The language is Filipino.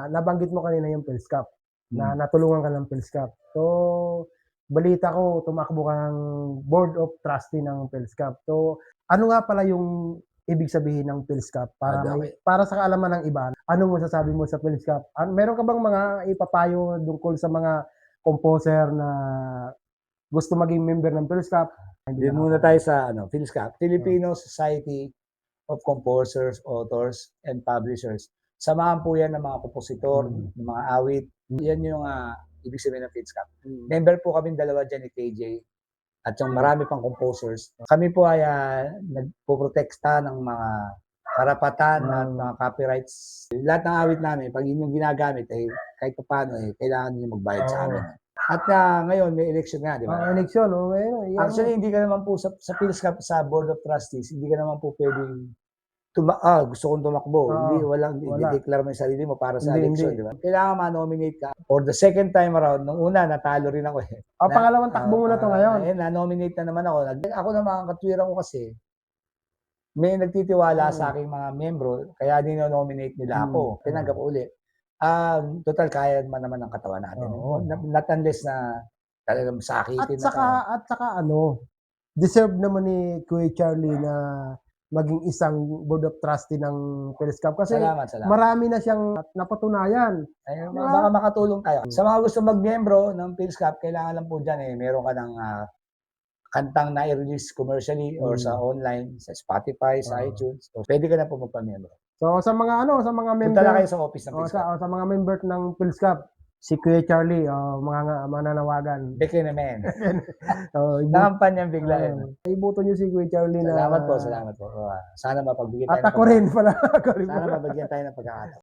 Nabanggit mo kanina yung PhilSCAP, na Hmm. natulungan ka ng PhilSCAP. So, balita ko tumakbo kang board of trustee ng PhilSCAP. So, ano nga pala yung ibig sabihin ng PhilSCAP para sa kaalaman ng iba, anong masasabi mo sa PhilSCAP? Meron ka bang mga ipapayo tungkol sa mga composer na gusto maging member ng PhilSCAP? Doon muna tayo sa PhilSCAP, Filipino Society of Composers, Authors, and Publishers. Samahan po yan ng mga kompositor, ng mga awit. Yan yung ibig sabihin ng PhilSCAP. Member po kami dalawa dyan ni KJ at yung marami pang composers. Kami po ay nagpoprotekta ng mga karapatan at mga copyrights. Lahat ng awit namin, pag yun yung ginagamit, kahit paano, kailangan nyo magbayad sa amin. At ngayon, may election nga, di ba? Election, Actually, hindi ka naman po sa PhilSCAP, sa Board of Trustees, hindi ka naman po pwedeng gusto kong tumakbo. Wala. I-declare mo yung sarili mo para sa Hindi. election, di ba? Kailangan ma-nominate ka. For the second time around, nung una, natalo rin ako eh. Pangalawang takbo mo na to ngayon. Na-nominate na naman ako. Ako naman, katwiran ko kasi, may nagtitiwala sa aking mga membro, kaya dino-nominate nila ako. Tinanggap ko ulit. Total, kaya naman ng katawan natin. Not unless na talagang sakitin na. At saka deserve naman ni Kuya Charlie na maging isang board of trustee ng PhilSCAP kasi Salamat. marami na siyang napatunayan. Baka makatulong tayo. Sa mga gusto mag-membro ng PhilSCAP, kailangan lang po dyan meron ka ng kantang na-release commercially or sa online, sa Spotify, sa iTunes. So, pwede ka na po magpa-membro. So sa mga member, punta lang kayo sa office ng PhilSCAP. sa mga member ng PhilSCAP, si Kuya Charlie, mga mananawagan. Beke naman. Nakampanyang bigla. Ibuto niyo si Kuya Charlie na. Salamat po. Sana mapagbigyan tayo. At ako rin pala. Sana mabigyan tayo ng pagkakataon.